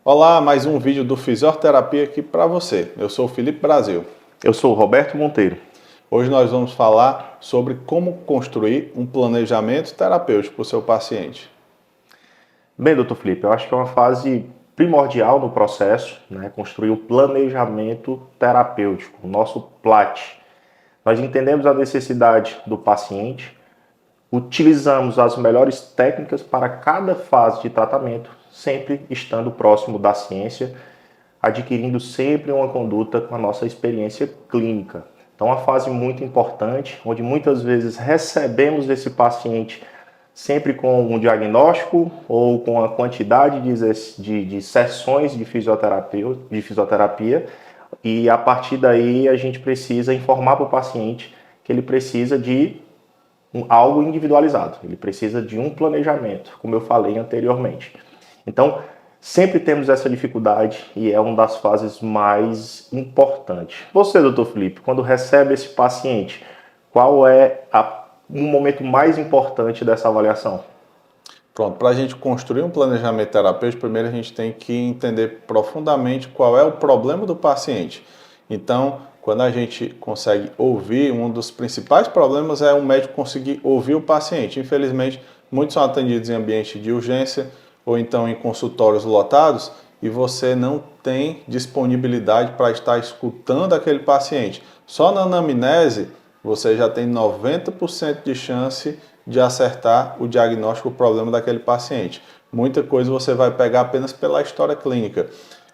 Olá, mais um vídeo do Fisioterapia aqui para você. Eu sou o Felipe Brasil. Eu sou o Roberto Monteiro. Hoje nós vamos falar sobre como construir um planejamento terapêutico para o seu paciente. Bem, doutor Felipe, eu acho que é uma fase primordial no processo, né? Construir o planejamento terapêutico, o nosso PLAT. Nós entendemos a necessidade do paciente, utilizamos as melhores técnicas para cada fase de tratamento, sempre estando próximo da ciência, adquirindo sempre uma conduta com a nossa experiência clínica. Então, uma fase muito importante, onde muitas vezes recebemos esse paciente sempre com um diagnóstico ou com a quantidade de sessões de fisioterapia, e a partir daí a gente precisa informar para o paciente que ele precisa de algo individualizado, ele precisa de um planejamento, como eu falei anteriormente. Então, sempre temos essa dificuldade e é uma das fases mais importantes. Você, doutor Felipe, quando recebe esse paciente, qual é o momento mais importante dessa avaliação? Pronto, para a gente construir um planejamento terapêutico, primeiro a gente tem que entender profundamente qual é o problema do paciente. Então, quando a gente consegue ouvir, um dos principais problemas é o médico conseguir ouvir o paciente. Infelizmente, muitos são atendidos em ambiente de urgência ou então em consultórios lotados e você não tem disponibilidade para estar escutando aquele paciente. Só na anamnese você já tem 90% de chance de acertar o diagnóstico, o problema daquele paciente. Muita coisa você vai pegar apenas pela história clínica.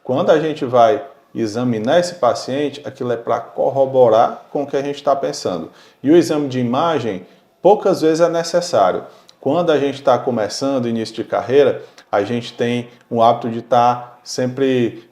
Quando a gente vai examinar esse paciente, aquilo é para corroborar com o que a gente está pensando. E o exame de imagem, poucas vezes é necessário. Quando a gente está começando, início de carreira, a gente tem o hábito de estar sempre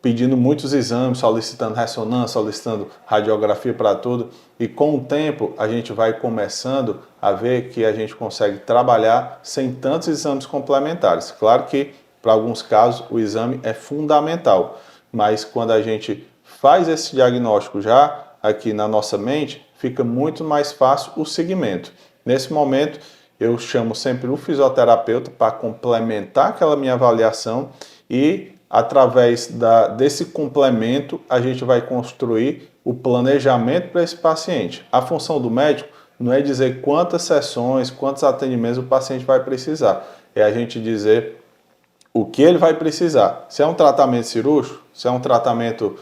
pedindo muitos exames, solicitando ressonância, solicitando radiografia para tudo. E com o tempo a gente vai começando a ver que a gente consegue trabalhar sem tantos exames complementares. Claro que para alguns casos o exame é fundamental, mas quando a gente faz esse diagnóstico já aqui na nossa mente, fica muito mais fácil o seguimento. Nesse momento eu chamo sempre o fisioterapeuta para complementar aquela minha avaliação e através desse complemento a gente vai construir o planejamento para esse paciente. A função do médico não é dizer quantas sessões, quantos atendimentos o paciente vai precisar, é a gente dizer o que ele vai precisar. Se é um tratamento cirúrgico, se é um tratamento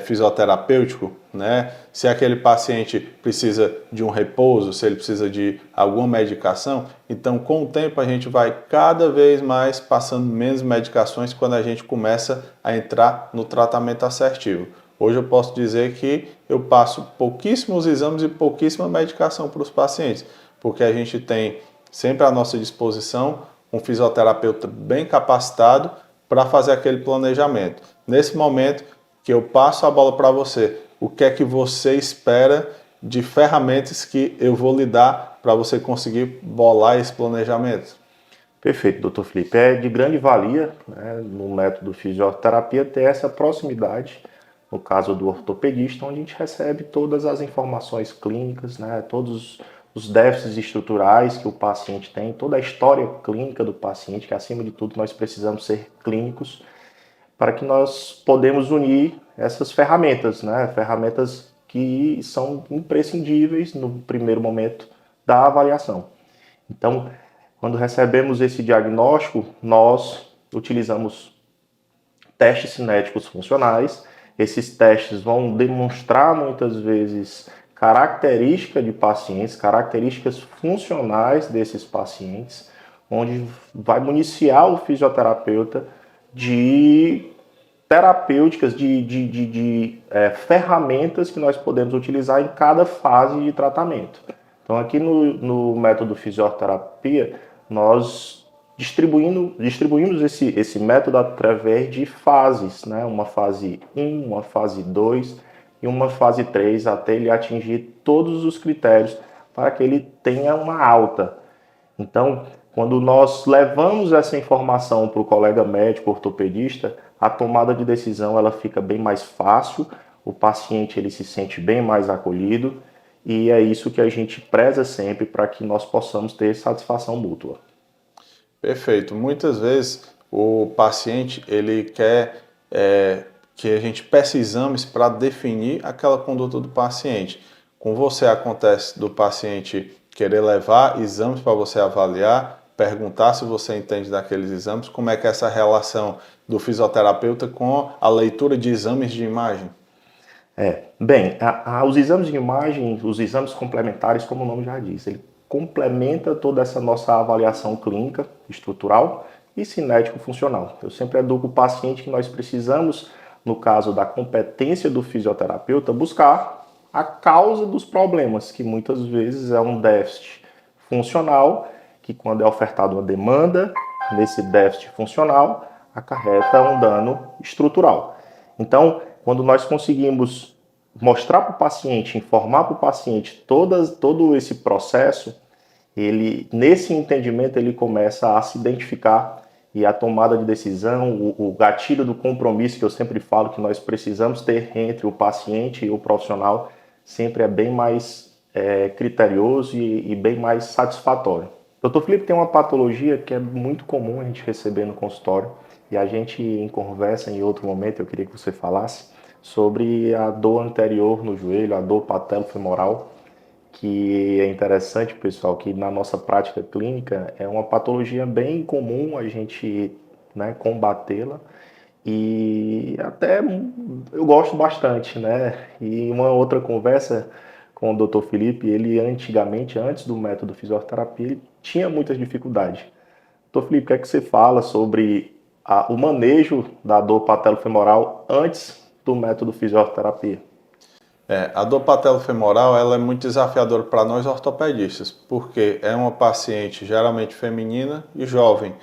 fisioterapêutico, né? Se aquele paciente precisa de um repouso, se ele precisa de alguma medicação, então com o tempo a gente vai cada vez mais passando menos medicações quando a gente começa a entrar no tratamento assertivo. Hoje eu posso dizer que eu passo pouquíssimos exames e pouquíssima medicação para os pacientes, porque a gente tem sempre à nossa disposição um fisioterapeuta bem capacitado para fazer aquele planejamento. Nesse momento que eu passo a bola para você, o que é que você espera de ferramentas que eu vou lhe dar para você conseguir bolar esse planejamento? Perfeito, doutor Felipe. É de grande valia, né, no método fisioterapia ter essa proximidade, no caso do ortopedista, onde a gente recebe todas as informações clínicas, né, todos os déficits estruturais que o paciente tem, toda a história clínica do paciente, que acima de tudo nós precisamos ser clínicos, para que nós podemos unir essas ferramentas, né? Ferramentas que são imprescindíveis no primeiro momento da avaliação. Então, quando recebemos esse diagnóstico, nós utilizamos testes cinéticos funcionais. Esses testes vão demonstrar muitas vezes características de pacientes, características funcionais desses pacientes, onde vai municiar o fisioterapeuta de terapêuticas, de ferramentas que nós podemos utilizar em cada fase de tratamento. Então, aqui no método fisioterapia, nós distribuímos esse método através de fases, né? Uma fase 1, uma fase 2 e uma fase 3, até ele atingir todos os critérios para que ele tenha uma alta. Então, quando nós levamos essa informação para o colega médico ortopedista, a tomada de decisão ela fica bem mais fácil, o paciente ele se sente bem mais acolhido e é isso que a gente preza sempre para que nós possamos ter satisfação mútua. Perfeito. Muitas vezes o paciente ele quer que a gente peça exames para definir aquela conduta do paciente. Com você acontece do paciente querer levar exames para você avaliar, perguntar se você entende daqueles exames, como é que é essa relação do fisioterapeuta com a leitura de exames de imagem? Bem, os exames de imagem, os exames complementares, como o nome já diz, ele complementa toda essa nossa avaliação clínica, estrutural e cinético-funcional. Eu sempre educo o paciente que nós precisamos, no caso da competência do fisioterapeuta, buscar a causa dos problemas, que muitas vezes é um déficit funcional, que quando é ofertada uma demanda, nesse déficit funcional, acarreta um dano estrutural. Então, quando nós conseguimos mostrar para o paciente, informar para o paciente todo esse processo, ele, nesse entendimento, ele começa a se identificar e a tomada de decisão, o gatilho do compromisso que eu sempre falo que nós precisamos ter entre o paciente e o profissional, sempre é bem mais criterioso e bem mais satisfatório. Dr. Felipe, tem uma patologia que é muito comum a gente receber no consultório, e a gente, em conversa, em outro momento, eu queria que você falasse sobre a dor anterior no joelho, a dor patelofemoral, que é interessante, pessoal, que na nossa prática clínica é uma patologia bem comum a gente, né, combatê-la, e até eu gosto bastante, né? E uma outra conversa com o Dr. Felipe, ele antigamente, antes do método fisioterapia, ele tinha muitas dificuldades. Dr. Felipe, o que é que você fala sobre o manejo da dor patelofemoral antes do método fisioterapia? A dor patelofemoral ela é muito desafiadora para nós ortopedistas, porque é uma paciente geralmente feminina e jovem.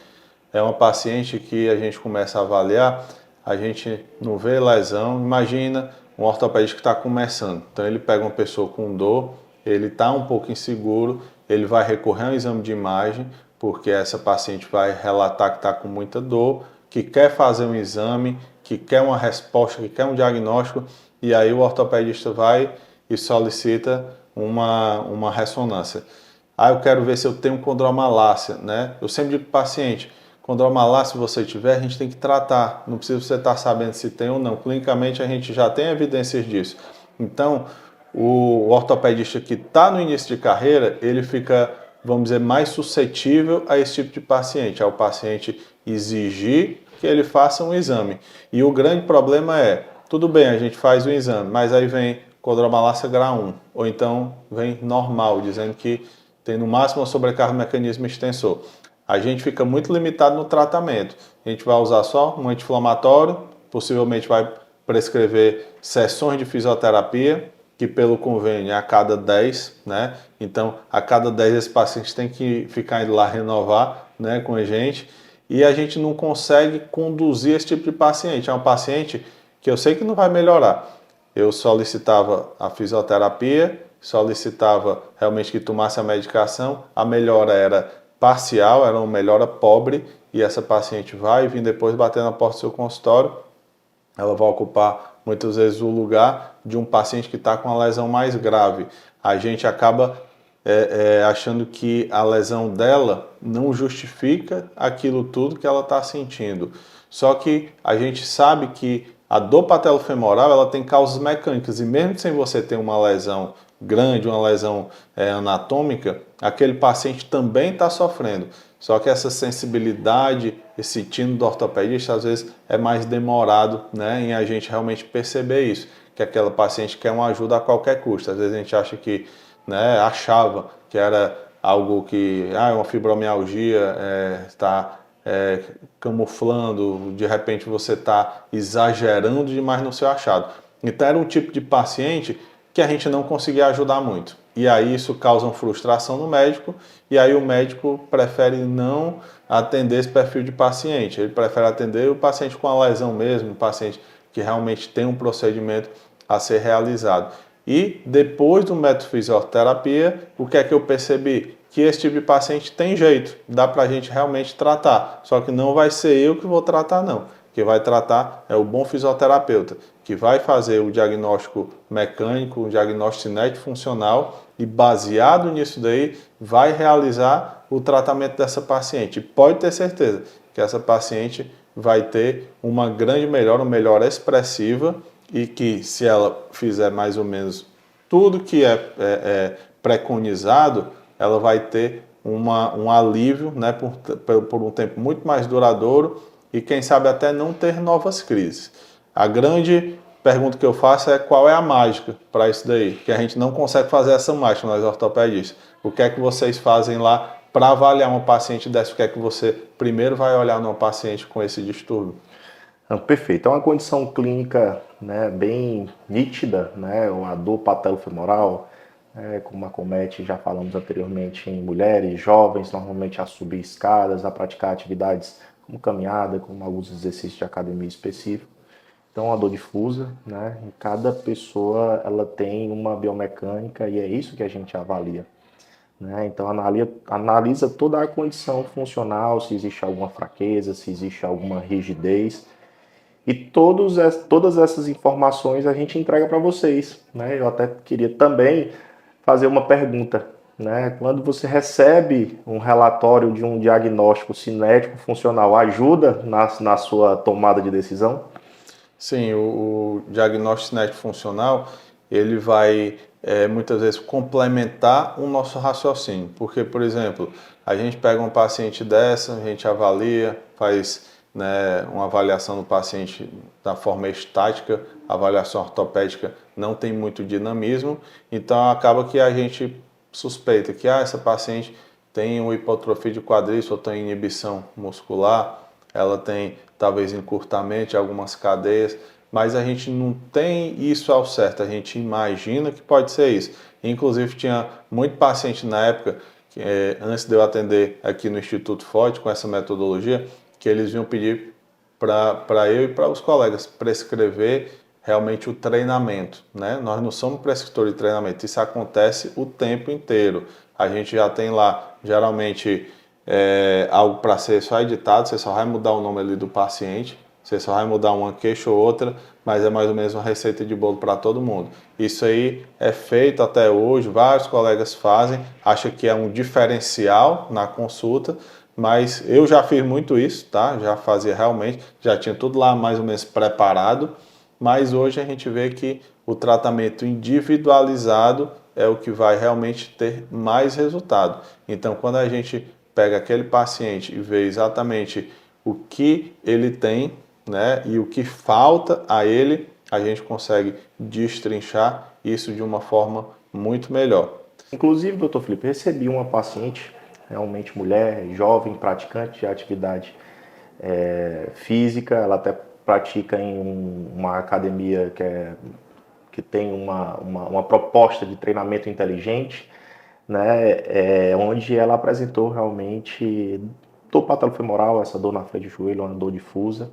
É uma paciente que a gente começa a avaliar, a gente não vê lesão. Imagina um ortopedista que está começando. Então ele pega uma pessoa com dor, ele está um pouco inseguro, ele vai recorrer a um exame de imagem, porque essa paciente vai relatar que está com muita dor, que quer fazer um exame, que quer uma resposta, que quer um diagnóstico, e aí o ortopedista vai e solicita uma ressonância. Eu quero ver se eu tenho condromalácia, né? Eu sempre digo para o paciente, condromalácia, se você tiver, a gente tem que tratar. Não precisa você estar sabendo se tem ou não. Clinicamente, a gente já tem evidências disso. Então, o ortopedista que está no início de carreira, ele fica, vamos dizer, mais suscetível a esse tipo de paciente, ao paciente exigir que ele faça um exame. E o grande problema é, tudo bem, a gente faz o exame, mas aí vem condromalácia grau 1, ou então vem normal, dizendo que tem no máximo uma sobrecarga do mecanismo extensor. A gente fica muito limitado no tratamento. A gente vai usar só um anti-inflamatório, possivelmente vai prescrever sessões de fisioterapia, que pelo convênio é a cada 10, né? Então, a cada 10 esse paciente tem que ficar indo lá renovar, né, com a gente. E a gente não consegue conduzir esse tipo de paciente. É um paciente que eu sei que não vai melhorar. Eu solicitava a fisioterapia, solicitava realmente que tomasse a medicação, a melhora era parcial, era uma melhora pobre, e essa paciente vai vir depois bater na porta do seu consultório, ela vai ocupar muitas vezes o lugar de um paciente que está com uma lesão mais grave. A gente acaba achando que a lesão dela não justifica aquilo tudo que ela está sentindo. Só que a gente sabe que a dor patelofemoral ela tem causas mecânicas, e mesmo sem você ter uma lesão grande, uma lesão anatômica, aquele paciente também está sofrendo. Só que essa sensibilidade, esse tino do ortopedista, às vezes é mais demorado, né, em a gente realmente perceber isso, que aquela paciente quer uma ajuda a qualquer custo. Às vezes a gente acha que, né, achava que era algo que, uma fibromialgia está camuflando, de repente você está exagerando demais no seu achado. Então era um tipo de paciente que a gente não conseguia ajudar muito. E aí isso causa uma frustração no médico, e aí o médico prefere não atender esse perfil de paciente. Ele prefere atender o paciente com a lesão mesmo, o paciente que realmente tem um procedimento a ser realizado. E depois do método fisioterapia, o que é que eu percebi? Que esse tipo de paciente tem jeito, dá para a gente realmente tratar. Só que não vai ser eu que vou tratar, não. Quem vai tratar é o bom fisioterapeuta, que vai fazer o diagnóstico mecânico, o diagnóstico cinético funcional, e baseado nisso daí, vai realizar o tratamento dessa paciente. E pode ter certeza que essa paciente vai ter uma grande melhora, uma melhora expressiva e que se ela fizer mais ou menos tudo que é preconizado, ela vai ter um alívio, né, por um tempo muito mais duradouro e quem sabe até não ter novas crises. A grande pergunta que eu faço é qual é a mágica para isso daí, que a gente não consegue fazer essa mágica nós ortopedistas. O que é que vocês fazem lá para avaliar uma paciente dessa? O que é que você primeiro vai olhar numa paciente com esse distúrbio? Perfeito. É uma condição clínica, né, bem nítida, né, a dor patelofemoral, como acomete, já falamos anteriormente, em mulheres jovens, normalmente a subir escadas, a praticar atividades como caminhada, como alguns exercícios de academia específicos. Então, a dor difusa, né, em cada pessoa ela tem uma biomecânica e é isso que a gente avalia. Né? Então, analisa toda a condição funcional, se existe alguma fraqueza, se existe alguma rigidez. E todas essas informações a gente entrega para vocês. Né? Eu até queria também fazer uma pergunta. Né? Quando você recebe um relatório de um diagnóstico cinético funcional, ajuda na sua tomada de decisão? Sim, o diagnóstico cinético funcional, ele vai muitas vezes complementar o nosso raciocínio. Porque, por exemplo, a gente pega um paciente dessa, a gente avalia, faz, né, uma avaliação do paciente da forma estática, a avaliação ortopédica não tem muito dinamismo, então acaba que a gente suspeita que essa paciente tem uma hipotrofia de quadríceps ou tem inibição muscular, ela tem talvez encurtamento de algumas cadeias, mas a gente não tem isso ao certo, a gente imagina que pode ser isso. Inclusive tinha muito paciente na época, antes de eu atender aqui no Instituto Forte com essa metodologia, que eles vinham pedir para eu e para os colegas prescrever realmente o treinamento, né? Nós não somos prescritores de treinamento, isso acontece o tempo inteiro. A gente já tem lá, geralmente, algo para ser só editado, você só vai mudar o nome ali do paciente, você só vai mudar uma queixa ou outra, mas é mais ou menos uma receita de bolo para todo mundo. Isso aí é feito até hoje, vários colegas fazem, acham que é um diferencial na consulta, mas eu já fiz muito isso, tá? Já fazia realmente, já tinha tudo lá mais ou menos preparado, mas hoje a gente vê que o tratamento individualizado é o que vai realmente ter mais resultado. Então, quando a gente pega aquele paciente e vê exatamente o que ele tem, né, e o que falta a ele, a gente consegue destrinchar isso de uma forma muito melhor. Inclusive, doutor Felipe, recebi uma paciente, realmente mulher, jovem, praticante de atividade física, ela até pratica em uma academia que tem uma proposta de treinamento inteligente, né, onde ela apresentou realmente dor patelofemoral, essa dor na frente do joelho, uma dor difusa.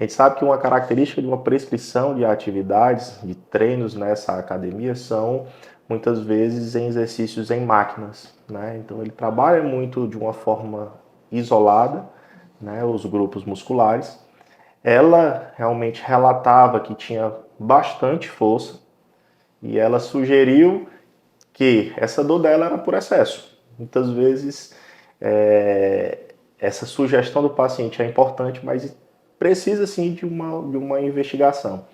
A gente sabe que uma característica de uma prescrição de atividades, de treinos nessa academia são muitas vezes em exercícios em máquinas, né? Então ele trabalha muito de uma forma isolada, né, os grupos musculares. Ela realmente relatava que tinha bastante força e ela sugeriu que essa dor dela era por excesso. Muitas vezes essa sugestão do paciente é importante, mas precisa sim de uma investigação.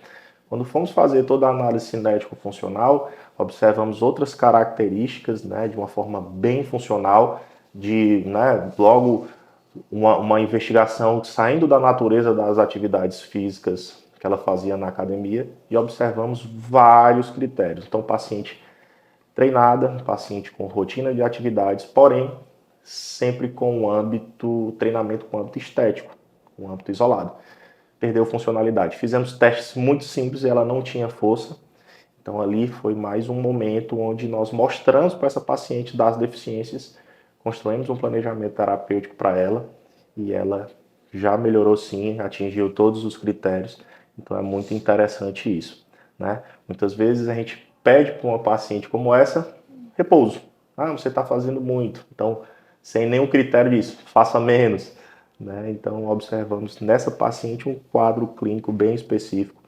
Quando fomos fazer toda a análise cinético-funcional, observamos outras características, né, de uma forma bem funcional, logo uma investigação saindo da natureza das atividades físicas que ela fazia na academia e observamos vários critérios. Então, paciente treinada, paciente com rotina de atividades, porém, sempre com treinamento com âmbito estético, com âmbito isolado. Perdeu funcionalidade. Fizemos testes muito simples e ela não tinha força. Então ali foi mais um momento onde nós mostramos para essa paciente das deficiências, construímos um planejamento terapêutico para ela e ela já melhorou sim, atingiu todos os critérios. Então é muito interessante isso, né? Muitas vezes a gente pede para uma paciente como essa repouso. Você está fazendo muito. Então, sem nenhum critério disso, faça menos. Né? Então, observamos nessa paciente um quadro clínico bem específico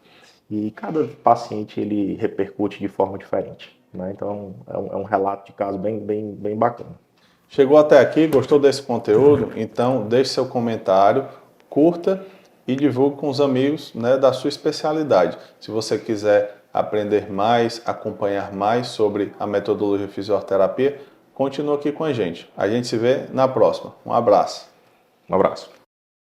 e cada paciente ele repercute de forma diferente. Né? Então, é um relato de caso bem bacana. Chegou até aqui, gostou desse conteúdo? Então deixe seu comentário, curta e divulgue com os amigos, né, da sua especialidade. Se você quiser aprender mais, acompanhar mais sobre a metodologia de fisioterapia, continue aqui com a gente. A gente se vê na próxima. Um abraço. Um abraço.